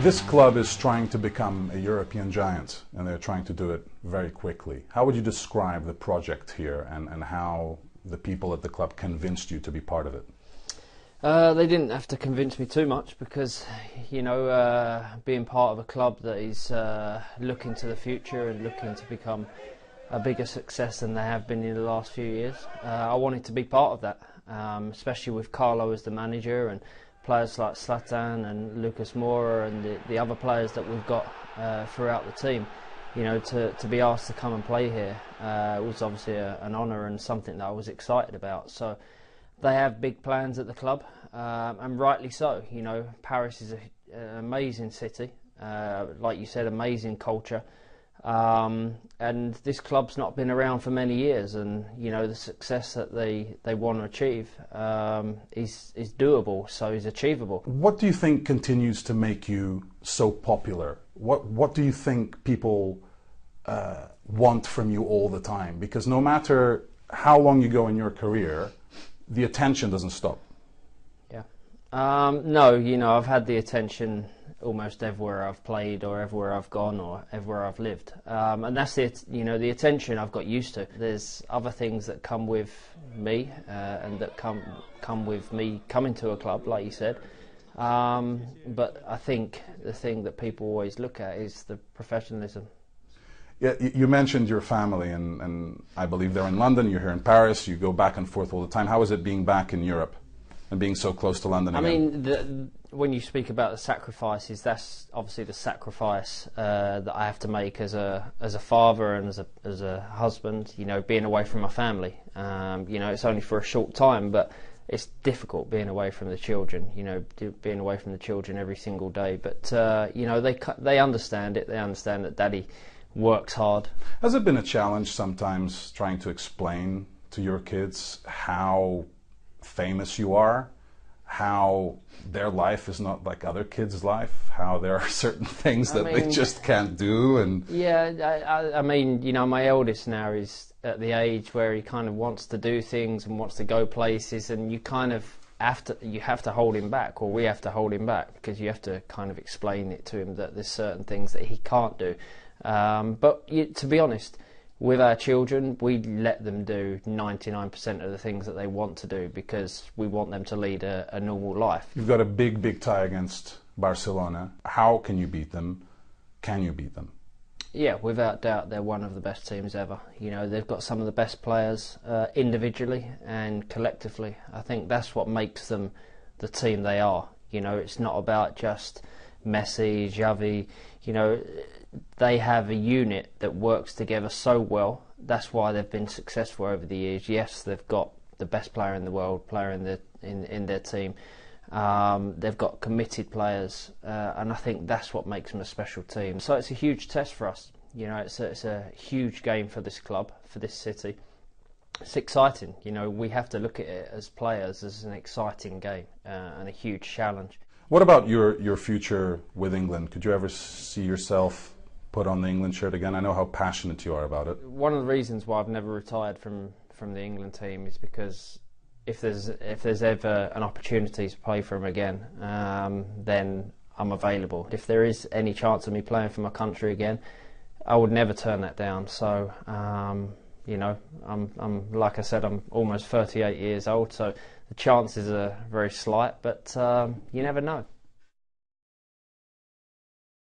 This club is trying to become a European giant, and they're trying to do it very quickly. How would you describe the project here, and how the people at the club convinced you to be part of it? They didn't have to convince me too much because, you know, being part of a club that is looking to the future and looking to become a bigger success than they have been in the last few years, I wanted to be part of that, especially with Carlo as the manager and players like Zlatan and Lucas Moura and the other players that we've got throughout the team. You know, to be asked to come and play here was obviously an honour and something that I was excited about. So they have big plans at the club, and rightly so. You know, Paris is an amazing city, like you said, amazing culture. And this club's not been around for many years, and you know the success that they want to achieve is doable, so is achievable. What do you think continues to make you so popular? What do you think people want from you all the time? Because no matter how long you go in your career, the attention doesn't stop. Yeah. No, you know, I've had the attention almost everywhere I've played or everywhere I've gone or everywhere I've lived, and that's it. You know, the attention I've got used to. There's other things that come with me and that come with me coming to a club, like you said, but I think the thing that people always look at is the professionalism. Yeah, you mentioned your family, and I believe they're in London, you're here in Paris, you go back and forth all the time. How is it being back in Europe and being so close to London again? I mean, when you speak about the sacrifices, that's obviously the sacrifice that I have to make as a father and as a husband. You know, being away from my family. You know, it's only for a short time, but it's difficult being away from the children. You know, being away from the children every single day. But you know, they understand it. They understand that Daddy works hard. Has it been a challenge sometimes trying to explain to your kids how famous you are, how their life is not like other kids' life, how there are certain things that they just can't do? And yeah, I mean, you know, my eldest now is at the age where he kind of wants to do things and wants to go places, and you kind of have to hold him back, or we have to hold him back, because you have to kind of explain it to him that there's certain things that he can't do. But to be honest, with our children, we let them do 99% of the things that they want to do, because we want them to lead a normal life. You've got a big tie against Barcelona. How can you beat them? Can you beat them? Yeah, without doubt, they're one of the best teams ever. You know, they've got some of the best players individually and collectively. I think that's what makes them the team they are. You know, it's not about just Messi, Xavi. You know, they have a unit that works together so well. That's why they've been successful over the years. Yes, they've got the best player in the world, in their team. They've got committed players, and I think that's what makes them a special team. So it's a huge test for us. You know, it's a huge game for this club, for this city. It's exciting. You know, we have to look at it as players as an exciting game and a huge challenge. What about your future with England? Could you ever see yourself put on the England shirt again? I know how passionate you are about it. One of the reasons why I've never retired from the England team is because if there's ever an opportunity to play for them again, then I'm available. If there is any chance of me playing for my country again, I would never turn that down. So you know, I'm like I said, I'm almost 38 years old, so the chances are very slight, but you never know.